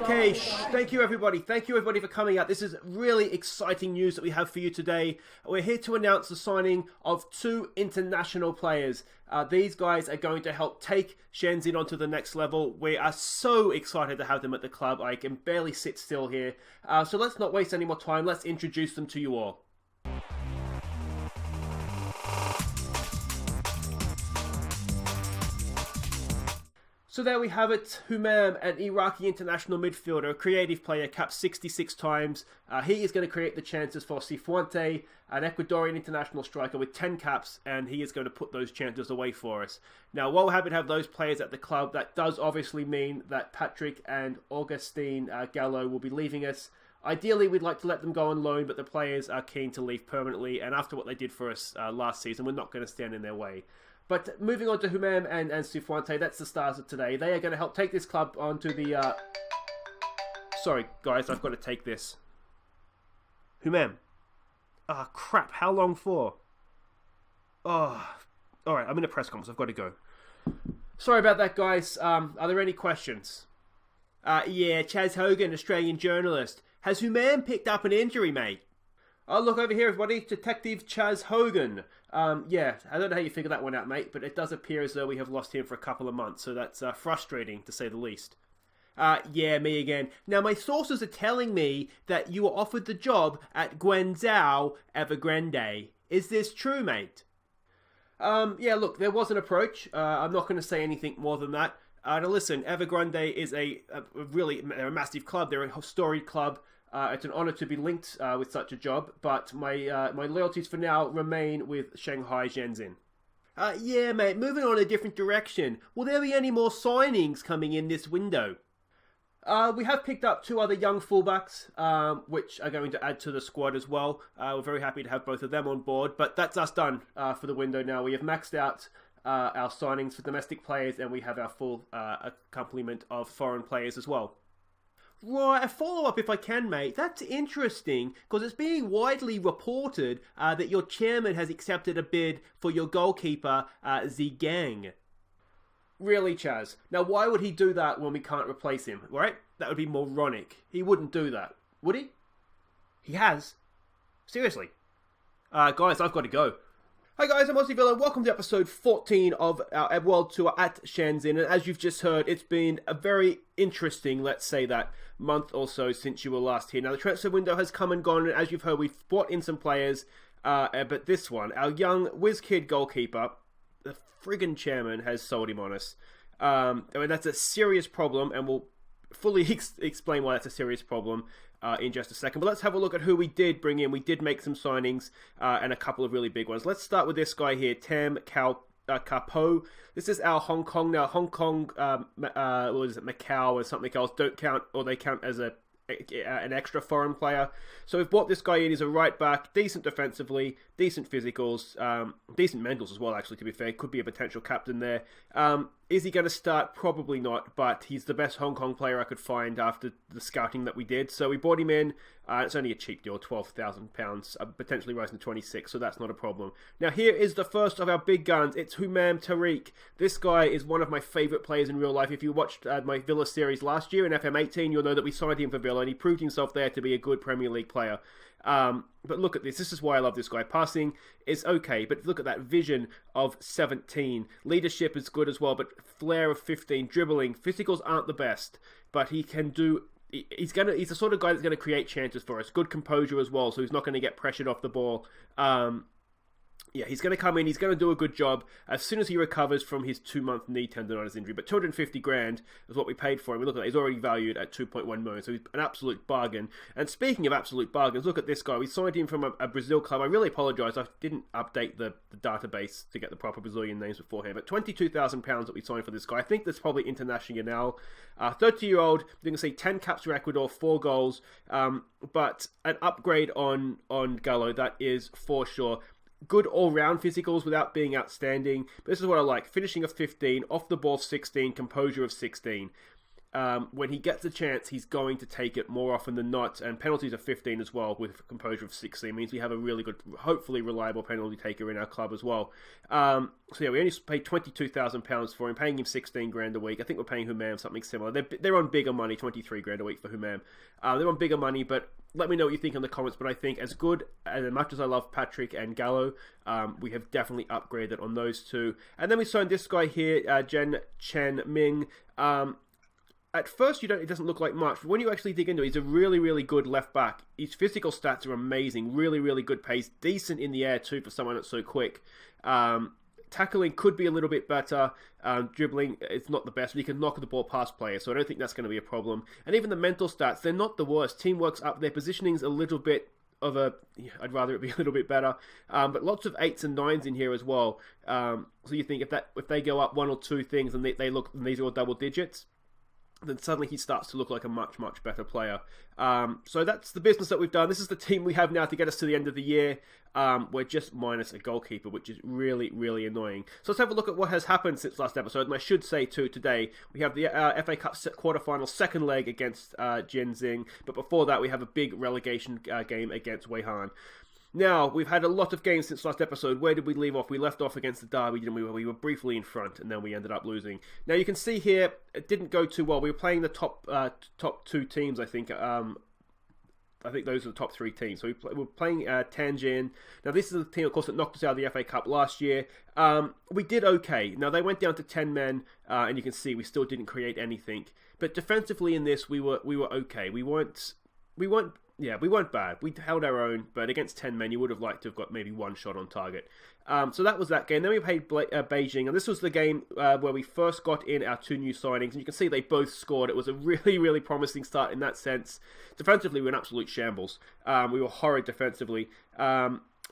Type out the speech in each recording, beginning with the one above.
Okay, thank you everybody. Thank you everybody for coming out. This is really exciting news that we have for you today. We're here to announce the signing of two international players. These guys are going to help take Shenzhen onto the next level. We are so excited to have them at the club. I can barely sit still here. So let's not waste any more time. Let's introduce them to you all. So there we have it, Humam, an Iraqi international midfielder, a creative player, capped 66 times. He is going to create the chances for Cifuente, an Ecuadorian international striker with 10 caps, and he is going to put those chances away for us. Now, while we're happy to have those players at the club, that does obviously mean that Patrick and Augustin Gallo will be leaving us. Ideally, we'd like to let them go on loan, but the players are keen to leave permanently, and after what they did for us last season, we're not going to stand in their way. But moving on to Humam and Cifuente, that's the stars of today. They are going to help take this club onto the... Sorry, guys, I've got to take this. Humam. Ah, crap, how long for? Oh, alright, I'm in a press conference, I've got to go. Sorry about that, guys. Are there any questions? Yeah, Chaz Hogan, Australian journalist. Has Humam picked up an injury, mate? Oh, look over here, everybody. Detective Chaz Hogan. Yeah, I don't know how you figure that one out, mate, but it does appear as though we have lost him for a couple of months, so that's frustrating, to say the least. Yeah, me again. Now, my sources are telling me that you were offered the job at Wuhan Zall, Evergrande. Is this true, mate? Yeah, look, there was an approach. I'm not going to say anything more than that. Now, listen, Evergrande is a massive club. They're a storied club. It's an honour to be linked with such a job, but my loyalties for now remain with Shanghai Shenxin. Yeah, mate, moving on a different direction. Will there be any more signings coming in this window? We have picked up two other young fullbacks, which are going to add to the squad as well. We're very happy to have both of them on board, but that's us done for the window now. We have maxed out our signings for domestic players, and we have our full complement of foreign players as well. Right, a follow-up if I can, mate. That's interesting, because it's being widely reported that your chairman has accepted a bid for your goalkeeper, Zhigang. Really, Chaz? Now, why would he do that when we can't replace him, right? That would be moronic. He wouldn't do that, would he? He has. Seriously. Guys, I've got to go. Hi guys, I'm Aussie and welcome to episode 14 of our World Tour at Shenzhen. And as you've just heard, it's been a very interesting, let's say that, month or so since you were last here. Now the transfer window has come and gone, and as you've heard, we've brought in some players. But this one, our young whiz-kid goalkeeper, the friggin' chairman has sold him on us. I mean, that's a serious problem, and we'll fully explain why that's a serious problem in just a second. But let's have a look at who we did bring in. We did make some signings and a couple of really big ones. Let's start with this guy here, Tam Kapo. This is our Hong Kong. Now, Hong Kong, what is it, Macau or something else, don't count, or they count as an extra foreign player. So we've brought this guy in. He's a right back, decent defensively, decent physicals, decent mentals as well, actually, to be fair. Could be a potential captain there. Is he going to start? Probably not, but he's the best Hong Kong player I could find after the scouting that we did. So we brought him in. It's only a cheap deal, £12,000, potentially rising to 26, so that's not a problem. Now here is the first of our big guns. It's Humam Tariq. This guy is one of my favourite players in real life. If you watched my Villa series last year in FM19, you'll know that we signed him for Villa, and he proved himself there to be a good Premier League player. But look at this. This is why I love this guy. Passing is okay, but look at that vision of 17. Leadership is good as well, but flair of 15. Dribbling. Physicals aren't the best, but he can do... He's the sort of guy that's going to create chances for us. Good composure as well, so he's not going to get pressured off the ball. Yeah, he's going to come in, he's going to do a good job as soon as he recovers from his 2-month knee tendonitis injury. But 250 grand is what we paid for him. We look at that, he's already valued at 2.1 million, so he's an absolute bargain. And speaking of absolute bargains, look at this guy. We signed him from a Brazil club. I really apologise, I didn't update the database to get the proper Brazilian names beforehand. But £22,000 that we signed for this guy. I think that's probably international. 30-year-old, you can see 10 caps for Ecuador, 4 goals. But an upgrade on Gallo, that is for sure. Good all-round physicals without being outstanding. But this is what I like. Finishing of 15, off the ball 16, composure of 16. when he gets a chance, he's going to take it more often than not. And penalties are 15 as well, with composure of 16. Means we have a really good, hopefully reliable penalty taker in our club as well. So yeah, we only paid £22,000 for him, paying him 16 grand a week. I think we're paying Humam something similar. They're on bigger money, 23 grand a week for Humam. They're on bigger money, but let me know what you think in the comments. But I think as good and as much as I love Patrick and Gallo, we have definitely upgraded on those two. And then we signed this guy here, Jen Chen Ming. At first, it doesn't look like much, but when you actually dig into it, he's a really, really good left back. His physical stats are amazing, really, really good pace, decent in the air too for someone that's so quick. Tackling could be a little bit better. Dribbling, it's not the best, but he can knock the ball past players, so I don't think that's going to be a problem. And even the mental stats, they're not the worst. Teamwork's up there, positioning's a little bit of a, I'd rather it be a little bit better, but lots of 8s and 9s in here as well. So you think if they go up one or two things and and these are all double digits, then suddenly he starts to look like a much, much better player. So that's the business that we've done. This is the team we have now to get us to the end of the year. We're just minus a goalkeeper, which is really, really annoying. So let's have a look at what has happened since last episode. And I should say, too, today, we have the FA Cup quarterfinal second leg against Jiangsu. But before that, we have a big relegation game against Wuhan. Now, we've had a lot of games since last episode. Where did we leave off? We left off against the Derby, didn't we? We were briefly in front, and then we ended up losing. Now, you can see here, it didn't go too well. We were playing the top two teams, I think. I think those are the top three teams. So we were playing Tianjin. Now, this is the team, of course, that knocked us out of the FA Cup last year. We did okay. Now, they went down to 10 men, and you can see we still didn't create anything. But defensively in this, we were okay. We weren't bad. We held our own, but against 10 men, you would have liked to have got maybe one shot on target. So that was that game. Then we played Beijing, and this was the game where we first got in our two new signings, and you can see they both scored. It was a really, really promising start in that sense. Defensively, we were in absolute shambles. We were horrid defensively.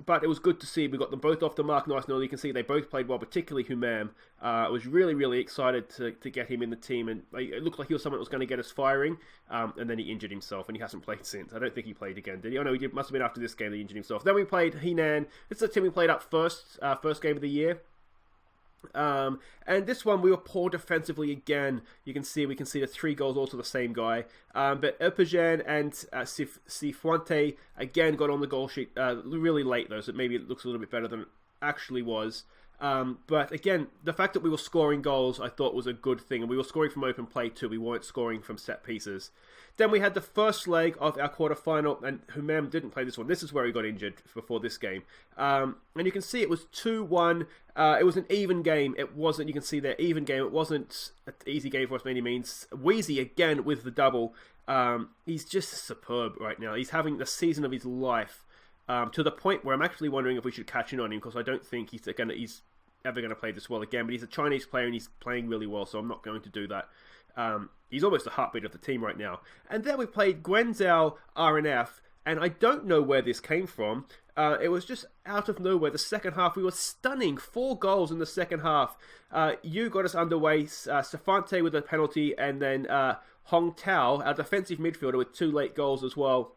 But it was good to see. We got them both off the mark nice and early. You can see they both played well, particularly Humam. I was really, really excited to get him in the team. And it looked like he was someone that was going to get us firing. And then he injured himself, and he hasn't played since. I don't think he played again, did he? Oh, no, he must have been after this game that he injured himself. Then we played Henan. This is the team we played up first game of the year. And this one we were poor defensively again. We can see the 3 goals all to the same guy. But Ep.14 and Cifuente again got on the goal sheet really late though, so maybe it looks a little bit better than it actually was. But again, the fact that we were scoring goals I thought was a good thing, and we were scoring from open play too. We weren't scoring from set pieces. Then we had the first leg of our quarterfinal, and Humam didn't play this one. This is where he got injured before this game. And you can see it was 2-1. It was an even game. It wasn't, you can see there, even game. It wasn't an easy game for us by any means. Wheezy again with the double. He's just superb right now. He's having the season of his life. To the point where I'm actually wondering if we should catch in on him, because I don't think he's ever going to play this well again. But he's a Chinese player and he's playing really well, so I'm not going to do that. He's almost the heartbeat of the team right now. And then we played Zall RNF, and I don't know where this came from. It was just out of nowhere. The second half, we were stunning. 4 goals in the second half. You got us underway. Safante with a penalty, and then Hong Tao, our defensive midfielder, with 2 late goals as well.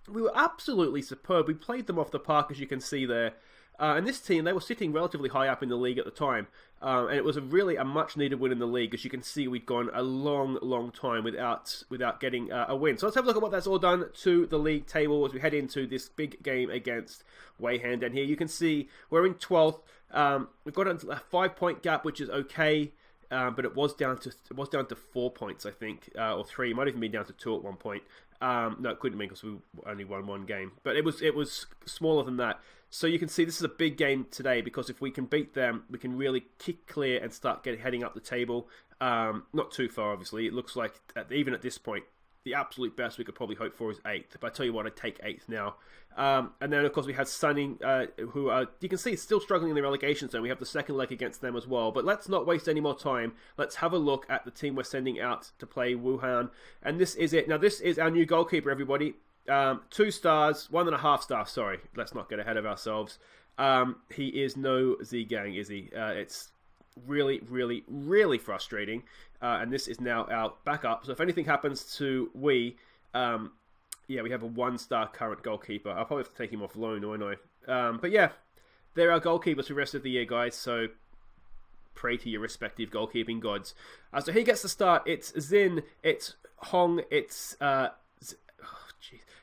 We were absolutely superb. We played them off the park, as you can see there. And this team, they were sitting relatively high up in the league at the time. And it was a much needed win in the league. As you can see, we'd gone a long, long time without getting a win. So let's have a look at what that's all done to the league table as we head into this big game against Wuhan. And here you can see we're in 12th. We've got a 5-point gap, which is okay. But it was down to 4 points, I think, or 3. It might even be down to 2 at one point. No, it couldn't be because we only won 1 game. But it was smaller than that. So you can see this is a big game today, because if we can beat them, we can really kick clear and start heading up the table. Not too far, obviously. It looks like, even at this point, the absolute best we could probably hope for is 8th. But I tell you what, I'd take 8th now. And then, of course, we had Sunning, who you can see is still struggling in the relegation zone. We have the second leg against them as well. But let's not waste any more time. Let's have a look at the team we're sending out to play Wuhan. And this is it. Now, this is our new goalkeeper, everybody. 2 stars, 1.5 stars. Sorry, let's not get ahead of ourselves. He is no Zgang, is he? It's really, really, really frustrating. And this is now our backup. So if anything happens to we have a 1-star current goalkeeper. I'll probably have to take him off loan, won't I? But yeah, they're our goalkeepers for the rest of the year, guys. So pray to your respective goalkeeping gods. So he gets the start. It's Zin, it's Hong, it's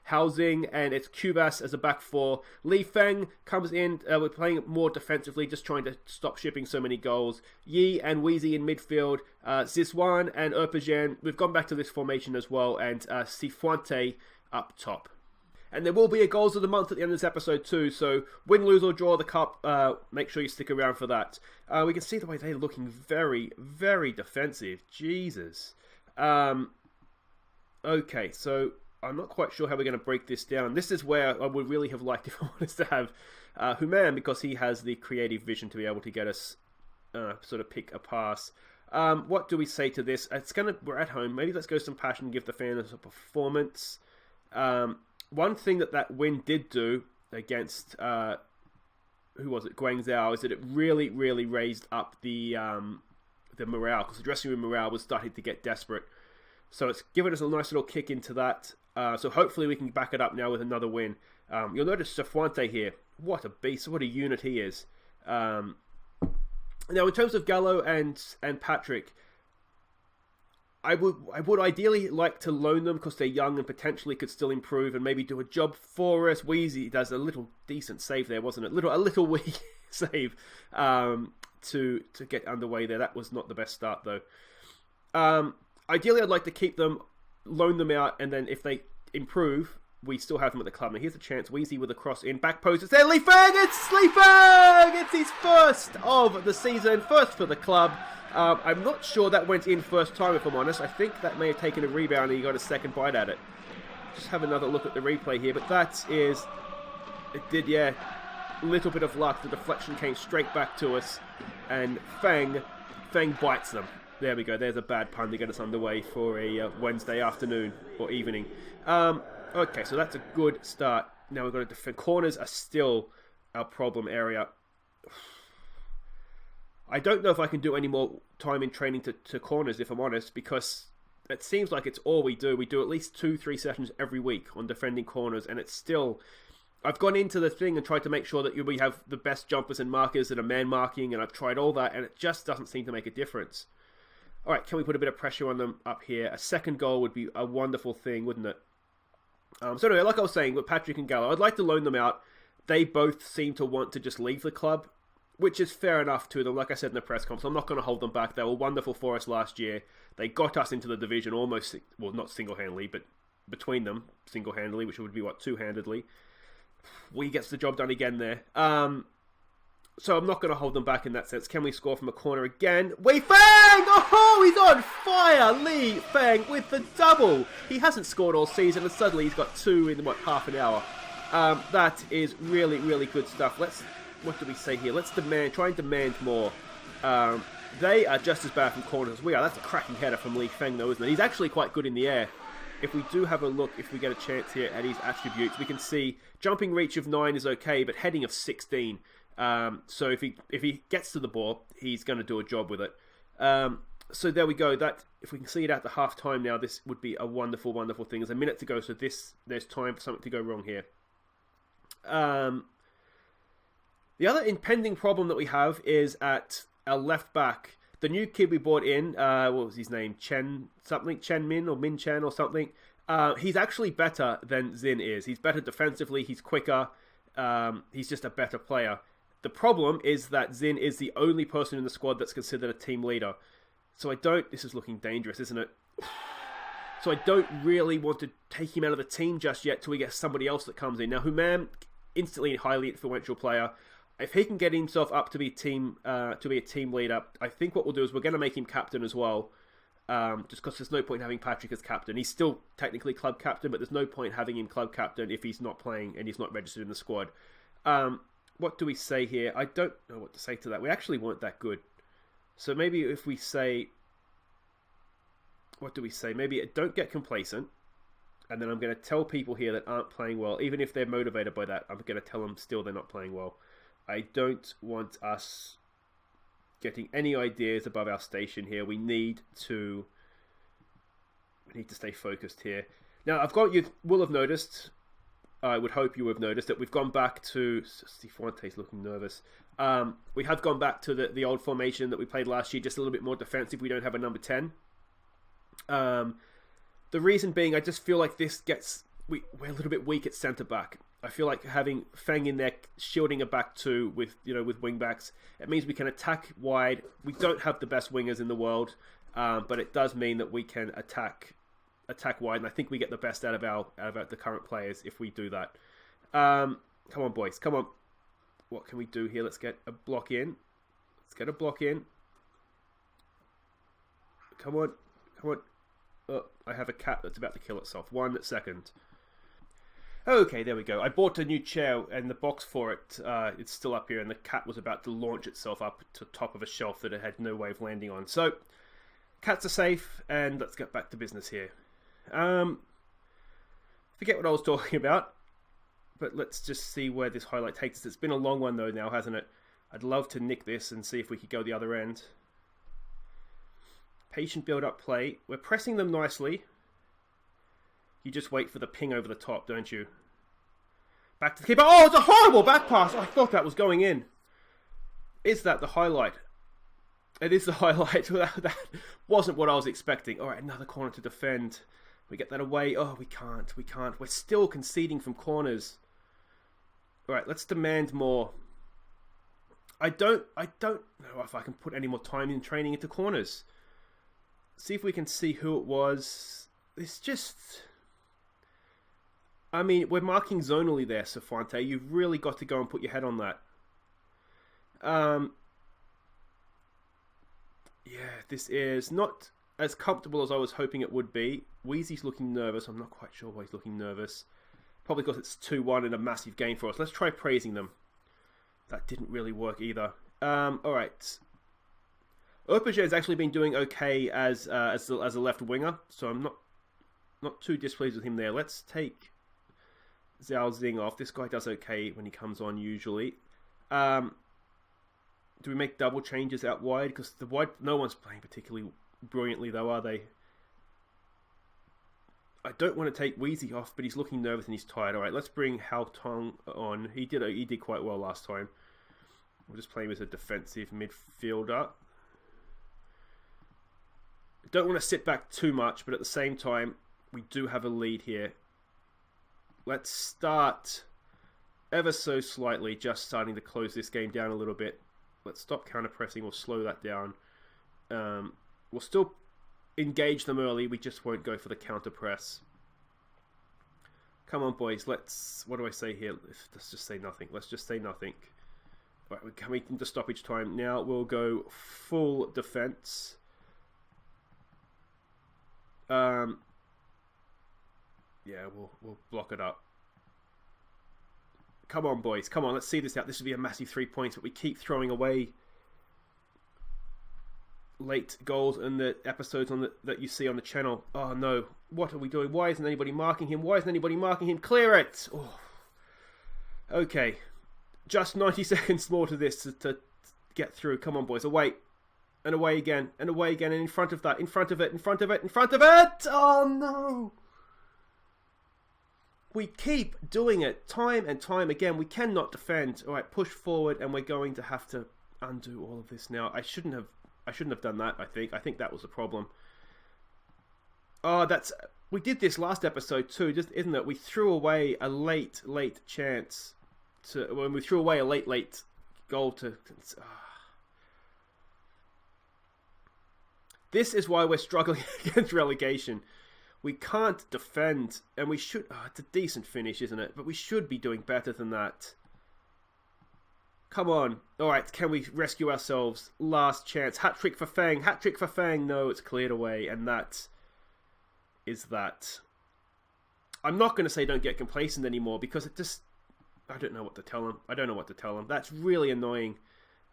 Housing, and it's Cubas as a back four. Li Feng comes in. We're playing more defensively, just trying to stop shipping so many goals. Yi and Weezy in midfield. Zizwan and Erpajan. We've gone back to this formation as well, and Cifuente up top. And there will be a goals of the month at the end of this episode too, so win, lose or draw the cup, make sure you stick around for that. We can see the way they're looking very, very defensive. Jesus. Okay, so I'm not quite sure how we're going to break this down. This is where I would really have liked if I wanted to have Human, because he has the creative vision to be able to get us sort of pick a pass. What do we say to this? We're at home. Maybe let's go some passion and give the fans a performance. One thing that win did do against who was it? Wuhan Zall, is that it really, really raised up the morale, because the dressing room morale was starting to get desperate. So it's given us a nice little kick into that. So hopefully we can back it up now with another win. You'll notice Cifuente here. What a beast! What a unit he is. Now in terms of Gallo and Patrick, I would ideally like to loan them because they're young and potentially could still improve and maybe do a job for us. Wheezy does a little decent save there, wasn't it? A little wee save to get underway there. That was not the best start though. Ideally, I'd like to keep them, loan them out, and then if they improve, we still have them at the club. Now here's a chance. Wheezy with a cross in, back post. It's there, Li Feng! It's Li Feng! It's his first of the season, first for the club. I'm not sure that went in first time, if I'm honest. I think that may have taken a rebound and he got a second bite at it. Just have another look at the replay here, but it did, yeah. Little bit of luck. The deflection came straight back to us, and Feng bites them. There we go. There's a bad pun to get us underway for a Wednesday afternoon or evening. Okay, so that's a good start. Now we've got to defend. Corners are still our problem area. I don't know if I can do any more time in training to corners, if I'm honest, because it seems like it's all we do. We do at least 2-3 sessions every week on defending corners, and it's still... I've gone into the thing and tried to make sure that we have the best jumpers and markers that are man marking, and I've tried all that, and it just doesn't seem to make a difference. All right, can we put a bit of pressure on them up here? A second goal would be a wonderful thing, wouldn't it? So anyway, like I was saying, with Patrick and Gallo, I'd like to loan them out. They both seem to want to just leave the club, which is fair enough to them. Like I said in the press conference, I'm not going to hold them back. They were wonderful for us last year. They got us into the division almost, well, not single-handedly, but between them, single-handedly, which would be, two-handedly. We gets the job done again there. So I'm not going to hold them back in that sense. Can we score from a corner again? Wei Feng! Oh, he's on fire! Li Feng with the double. He hasn't scored all season, and suddenly he's got two in, half an hour. That is really, really good stuff. What do we say here? Let's try and demand more. They are just as bad from corners as we are. That's a cracking header from Li Feng, though, isn't it? He's actually quite good in the air. If we do have a look, if we get a chance here at his attributes, we can see jumping reach of 9 is okay, but heading of 16. So if he gets to the ball, he's going to do a job with it. So there we go. That if we can see it at the half time now, this would be a wonderful, wonderful thing. There's a minute to go, so there's time for something to go wrong here. The other impending problem that we have is at our left back. The new kid we brought in, what was his name? Chen Min or Min Chen or something. He's actually better than Zin is. He's better defensively. He's quicker. He's just a better player. The problem is that Zin is the only person in the squad that's considered a team leader. So this is looking dangerous, isn't it? So I don't really want to take him out of the team just yet till we get somebody else that comes in. Now, Human, instantly a highly influential player. If he can get himself up to be a team leader, I think what we'll do is we're going to make him captain as well. Just because there's no point having Patrick as captain. He's still technically club captain, but there's no point having him club captain if he's not playing and he's not registered in the squad. What do we say here? I don't know what to say to that. We actually weren't that good. So maybe if we say... What do we say? Maybe don't get complacent. And then I'm going to tell people here that aren't playing well, even if they're motivated by that, I'm going to tell them still they're not playing well. I don't want us getting any ideas above our station here. We need to stay focused here. Now, you will have noticed, I would hope you have noticed that we've gone back to... Cifuente's looking nervous. We have gone back to the old formation that we played last year, just a little bit more defensive. We don't have a number 10. The reason being, I just feel like this gets... We're a little bit weak at centre-back. I feel like having Feng in there shielding a back two with wing-backs, it means we can attack wide. We don't have the best wingers in the world, but it does mean that we can attack wide, and I think we get the best out of the current players if we do that. Come on, boys. Come on. What can we do here? Let's get a block in. Come on. Oh, I have a cat that's about to kill itself. 1 second. Okay, there we go. I bought a new chair and the box for it. It's still up here, and the cat was about to launch itself up to the top of a shelf that it had no way of landing on. So, cats are safe, and let's get back to business here. Forget what I was talking about, but let's just see where this highlight takes us. It's been a long one though now, hasn't it? I'd love to nick this and see if we could go the other end. Patient build-up play. We're pressing them nicely. You just wait for the ping over the top, don't you? Back to the keeper. Oh, it's a horrible back pass. I thought that was going in. Is that the highlight? It is the highlight. That wasn't what I was expecting. All right, another corner to defend. We get that away. Oh, we can't. We're still conceding from corners. All right, let's demand more. I don't know if I can put any more time in training into corners. See if we can see who it was. It's just... I mean, we're marking zonally there, Cifuente. You've really got to go and put your head on that. Yeah, this is not as comfortable as I was hoping it would be. Wheezy's looking nervous. I'm not quite sure why he's looking nervous. Probably because it's 2-1 and a massive game for us. Let's try praising them. That didn't really work either. Alright. Auberge's actually been doing okay as a left winger, so I'm not too displeased with him there. Let's take Zhao Zing off. This guy does okay when he comes on usually. Do we make double changes out wide? Because the wide, no one's playing particularly brilliantly though, are they? I don't want to take Wheezy off, but he's looking nervous and he's tired. All right, let's bring Hao Tong on. He did quite well last time. We'll just play him as a defensive midfielder. Don't want to sit back too much, but at the same time, we do have a lead here. Let's start ever so slightly, just starting to close this game down a little bit. Let's stop counter-pressing. We'll slow that down. We'll still engage them early. We just won't go for the counter-press. Come on, boys. What do I say here? Let's just say nothing. Let's just say nothing. Right, we're coming into stoppage time. Now we'll go full defense. Yeah, we'll block it up. Come on, boys. Come on, let's see this out. This would be a massive 3 points, but we keep throwing away late goals in the episodes that you see on the channel. Oh, no. What are we doing? Why isn't anybody marking him? Why isn't anybody marking him? Clear it! Oh. Okay. Just 90 seconds more to this to get through. Come on, boys. Away. And away again. And away again. And in front of that. In front of it. In front of it. In front of it! Oh, no! We keep doing it time and time again. We cannot defend. All right, push forward, and we're going to have to undo all of this now. I shouldn't have done that. I think that was the problem. Oh, we did this last episode too, just isn't it? We threw away a late chance when we threw away a late goal to. This is why we're struggling against relegation. We can't defend, and we should... Oh, it's a decent finish, isn't it? But we should be doing better than that. Come on. All right, can we rescue ourselves? Last chance. Hat-trick for Feng. Hat-trick for Feng. No, it's cleared away, and that is that. I'm not going to say don't get complacent anymore, because it just... I don't know what to tell him. That's really annoying.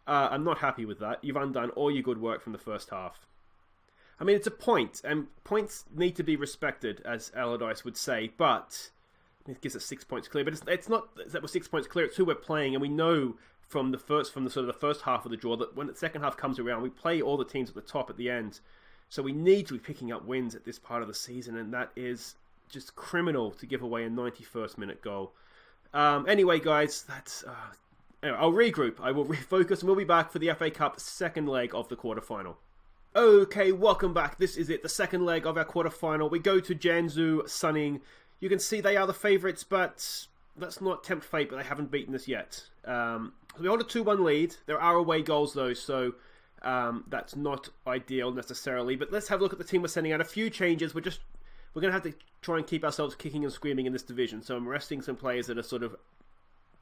I'm not happy with that. You've undone all your good work from the first half. I mean, it's a point, and points need to be respected, as Allardyce would say, but it gives us 6 points clear. But it's not that we're 6 points clear, it's who we're playing, and we know from the first half of the draw that when the second half comes around, we play all the teams at the top at the end. So we need to be picking up wins at this part of the season, and that is just criminal to give away a 91st minute goal. Anyway, guys, that's... Anyway, I'll regroup. I will refocus and we'll be back for the FA Cup second leg of the quarterfinal. Okay, welcome back. This is it, the second leg of our quarterfinal. We go to Jiangsu, Sunning. You can see they are the favourites, but let's not tempt fate, but they haven't beaten us yet. We hold a 2-1 lead. There are away goals, though, so that's not ideal necessarily. But let's have a look at the team we're sending out. A few changes. We're going to have to try and keep ourselves kicking and screaming in this division. So I'm resting some players that are sort of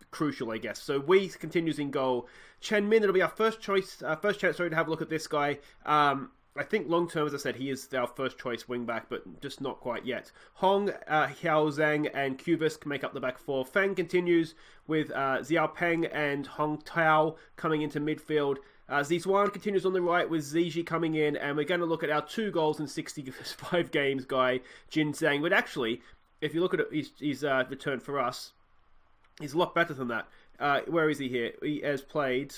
crucial, I guess. So Wei continues in goal. Chen Min, it'll be our first chance to have a look at this guy. I think long term, as I said, he is our first choice wing back, but just not quite yet. Hong, Hiao Zhang, and Cubis can make up the back four. Feng continues with Xiao Peng and Hong Tao coming into midfield. Zizhuan continues on the right with Ziji coming in, and we're going to look at our 2 goals in 65 games guy, Jin Zhang. But actually, if you look at his return for us, he's a lot better than that. Where is he here? He has played...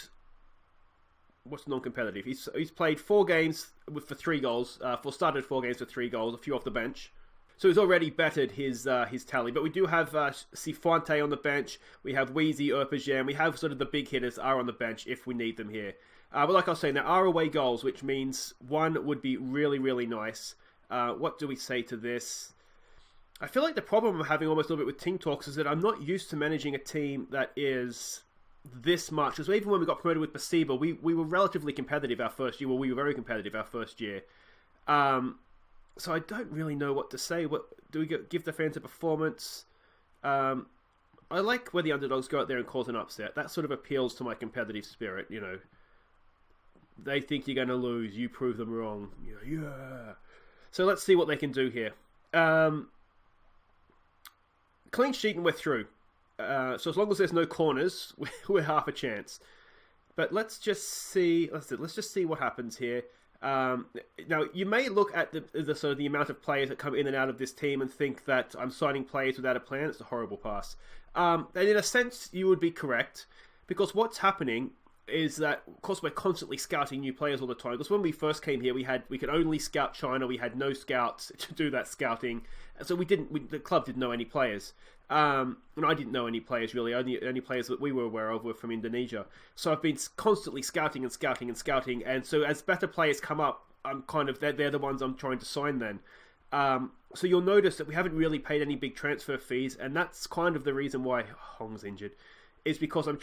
What's non-competitive? He's played 4 games for 3 goals. Started 4 games for 3 goals, a few off the bench. So he's already bettered his tally. But we do have Sifuente on the bench. We have Weezy, Erpajan. We have sort of the big hitters are on the bench if we need them here. But like I was saying, there are away goals, which means 1 would be really, really nice. What do we say to this? I feel like the problem I'm having almost a little bit with Team Talks is that I'm not used to managing a team that is this much. Because even when we got promoted with Basiba, we were relatively competitive our first year. Well, we were very competitive our first year. So I don't really know what to say. What do we give the fans a performance? I like where the underdogs go out there and cause an upset. That sort of appeals to my competitive spirit, you know. They think you're going to lose. You prove them wrong. Yeah. So let's see what they can do here. Clean sheet and we're through. So as long as there's no corners, we're half a chance. But let's just see. Let's just see what happens here. Now you may look at the sort of the amount of players that come in and out of this team and think that I'm signing players without a plan. It's a horrible pass. And in a sense, you would be correct, because what's happening is that, of course, we're constantly scouting new players all the time. Because when we first came here, we could only scout China. We had no scouts to do that scouting, so the club didn't know any players. And I didn't know any players really. Only players that we were aware of were from Indonesia. So I've been constantly scouting, and so as better players come up, I'm kind of they're the ones I'm trying to sign then. So you'll notice that we haven't really paid any big transfer fees, and that's kind of the reason why Hong's injured, is because I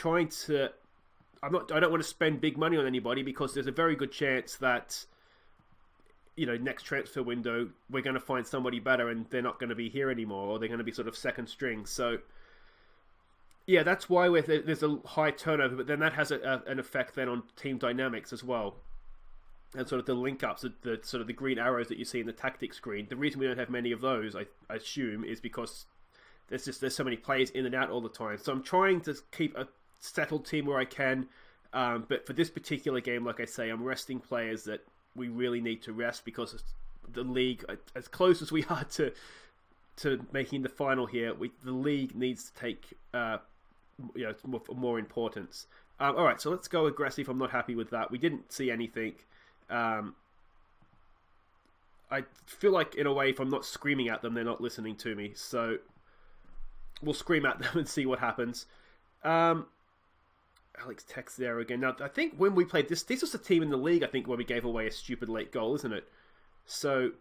don't want to spend big money on anybody, because there's a very good chance that, you know, next transfer window we're going to find somebody better and they're not going to be here anymore, or they're going to be sort of second string. So yeah, that's why there's a high turnover, but then that has an effect then on team dynamics as well, and sort of the link ups, the sort of the green arrows that you see in the tactics screen. The reason we don't have many of those, I assume, is because there's so many players in and out all the time. So I'm trying to keep a settled team where I can, but for this particular game, like I say, I'm resting players that we really need to rest, because the league, as close as we are to making the final here, the league needs to take more importance. All right, so let's go aggressive. I'm not happy with that. We didn't see anything. I feel like, in a way, if I'm not screaming at them, they're not listening to me. So we'll scream at them and see what happens. Alex Tex there again. Now, I think when we played this was a team in the league, I think, where we gave away a stupid late goal, isn't it? So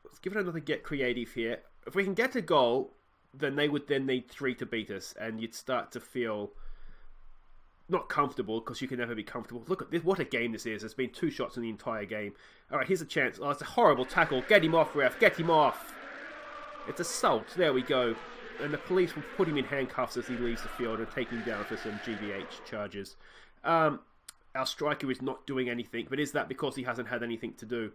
let's give it another get creative here. If we can get a goal, then they would then need 3 to beat us, and you'd start to feel not comfortable, because you can never be comfortable. Look at this, what a game this is. There's been 2 shots in the entire game. All right, here's a chance. Oh, it's a horrible tackle. Get him off, ref. Get him off. It's assault. There we go. And the police will put him in handcuffs as he leaves the field and take him down for some GBH charges. Our striker is not doing anything, but is that because he hasn't had anything to do?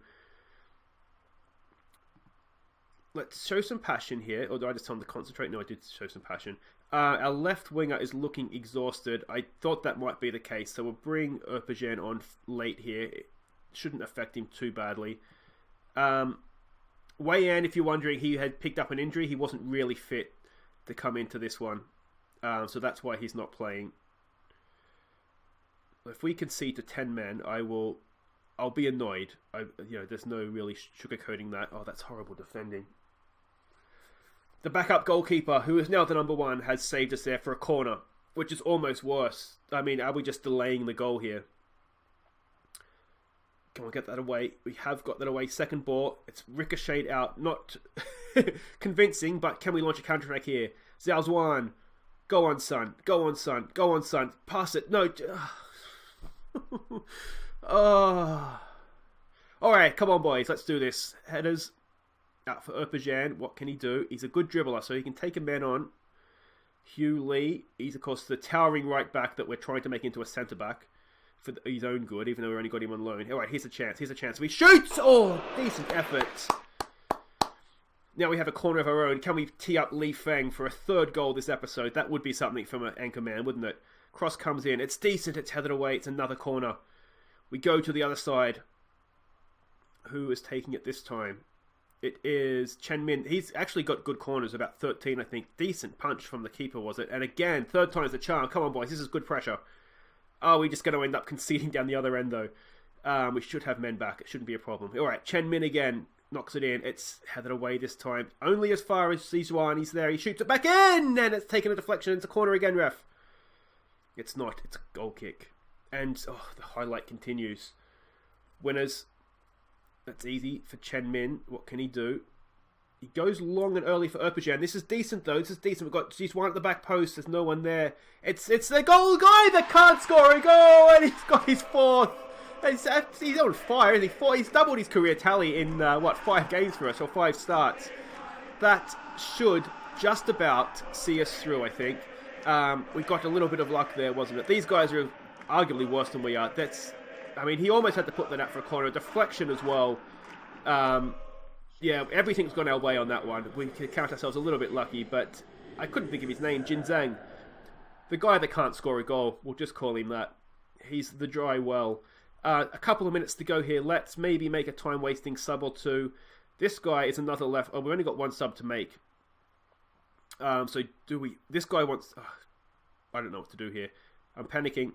Let's show some passion here. Or did I just tell him to concentrate? No, I did show some passion. Our left winger is looking exhausted. I thought that might be the case, so we'll bring Erpajan on late here. It shouldn't affect him too badly. Wei Yan, if you're wondering, he had picked up an injury. He wasn't really fit to come into this one, so that's why he's not playing. If we concede to 10 men, I'll be annoyed. There's no really sugarcoating that. Oh, that's horrible defending. The backup goalkeeper, who is now the number one, has saved us there for a corner, which is almost worse. I mean, are we just delaying the goal here? Can we get that away? We have got that away. Second ball. It's ricocheted out. Not convincing, but can we launch a counter-attack here? Zhao. Go on, son. Go on, son. Go on, son. Pass it. No. Oh. Alright, come on, boys. Let's do this. Headers out for Erpajan. What can he do? He's a good dribbler, so he can take a man on. Hugh Lee. He's, of course, the towering right back that we're trying to make into a centre-back for his own good, even though we only got him on loan. Alright, here's a chance. Here's a chance. We shoot! Oh, decent effort. Now we have a corner of our own. Can we tee up Li Feng for a third goal this episode? That would be something from an anchor man, wouldn't it? Cross comes in. It's decent. It's headed away. It's another corner. We go to the other side. Who is taking it this time? It is Chen Min. He's actually got good corners, about 13, I think. Decent punch from the keeper, was it? And again, third time's the charm. Come on, boys. This is good pressure. Oh, we're just going to end up conceding down the other end, though. We should have men back. It shouldn't be a problem. All right, Chen Min again. Knocks it in. It's headed away this time. Only as far as Sizuan. He's there. He shoots it back in! And it's taken a deflection. It's a corner again, ref. It's not. It's a goal kick. And, oh, the highlight continues. Winners. That's easy for Chen Min. What can he do? He goes long and early for Erpajan. This is decent, though. This is decent. We've got Sizuan at the back post. There's no one there. It's the goal guy that can't score a goal! And he's got his fourth. He's on fire, isn't he? He's doubled his career tally in, 5 games for us, or 5 starts. That should just about see us through, I think. We got a little bit of luck there, wasn't it? These guys are arguably worse than we are. He almost had to put that out for a corner. Deflection as well. Yeah, everything's gone our way on that one. We can count ourselves a little bit lucky, but I couldn't think of his name. Jin Zhang. The guy that can't score a goal. We'll just call him that. He's the dry well. A couple of minutes to go here. Let's maybe make a time-wasting sub or two. This guy is another left. Oh, we've only got one sub to make. So do we... This guy wants... I don't know what to do here. I'm panicking.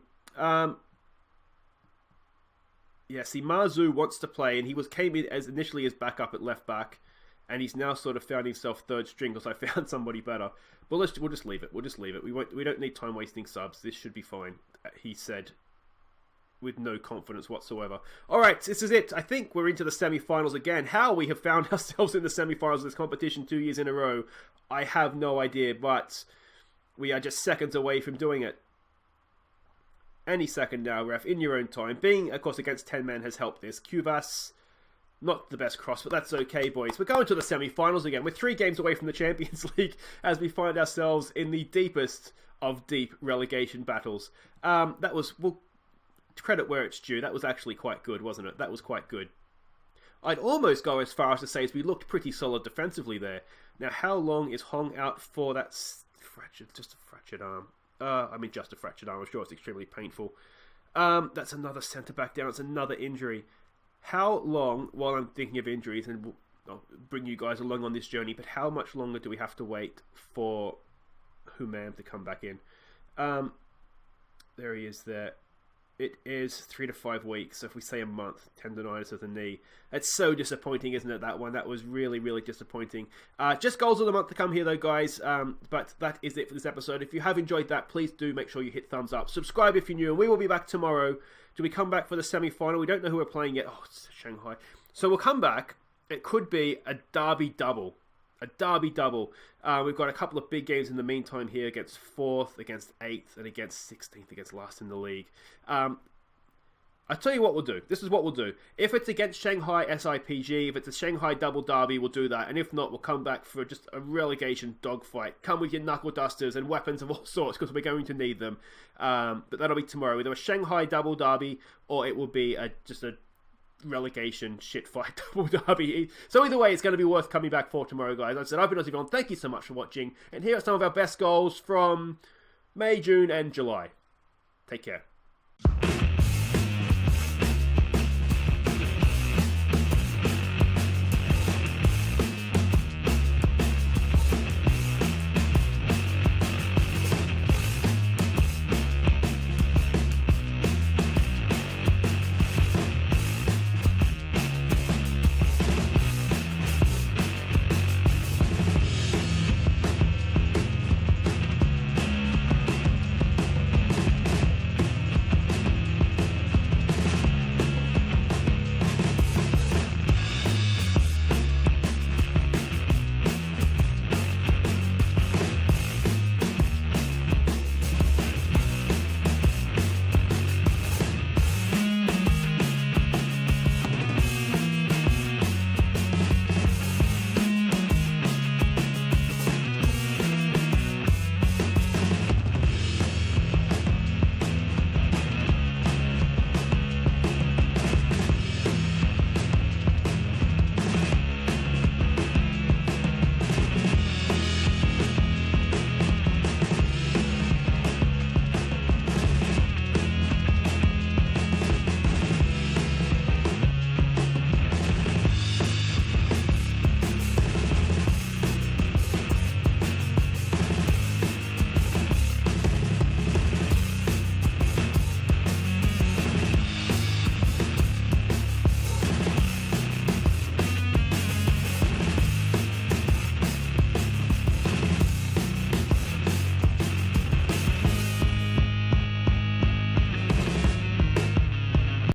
Yeah, see, Mazu wants to play, and he came in as initially as backup at left back, and he's now sort of found himself third string because I found somebody better. But we'll just leave it. We'll just leave it. We don't need time-wasting subs. This should be fine, he said, with no confidence whatsoever. All right, this is it. I think we're into the semi-finals again. How we have found ourselves in the semi-finals of this competition 2 years in a row, I have no idea, but we are just seconds away from doing it. Any second now, ref, in your own time. Being, of course, against 10 men has helped this. Cuvas, not the best cross, but that's okay, boys. We're going to the semi-finals again. We're 3 games away from the Champions League as we find ourselves in the deepest of deep relegation battles. That was... Well, credit where it's due. That was actually quite good, wasn't it? That was quite good. I'd almost go as far as to say we looked pretty solid defensively there. Now, how long is Hong out for? That's just a fractured arm. Just a fractured arm. I'm sure it's extremely painful. That's another centre-back down. It's another injury. How long, while I'm thinking of injuries, and I'll bring you guys along on this journey, but how much longer do we have to wait for Humam to come back in? There he is there. It is 3 to 5 weeks. So if we say a month, tendonitis of the knee. It's so disappointing, isn't it, that one? That was really, really disappointing. Just goals of the month to come here, though, guys. But that is it for this episode. If you have enjoyed that, please do make sure you hit thumbs up. Subscribe if you're new, and we will be back tomorrow. Do we come back for the semi-final? We don't know who we're playing yet. Oh, it's Shanghai. So we'll come back. It could be a derby double. A derby double. We've got a couple of big games in the meantime here against 4th, against 8th, and against 16th, against last in the league. I'll tell you what we'll do. This is what we'll do. If it's against Shanghai SIPG, if it's a Shanghai double derby, we'll do that. And if not, we'll come back for just a relegation dogfight. Come with your knuckle dusters and weapons of all sorts, because we're going to need them. But that'll be tomorrow. Either a Shanghai double derby, or it will be just a relegation shit fight double derby. So either way, it's going to be worth coming back for tomorrow, guys. Like I said, I've been Aussie. Thank you so much for watching, and here are some of our best goals from May, June and July. Take care.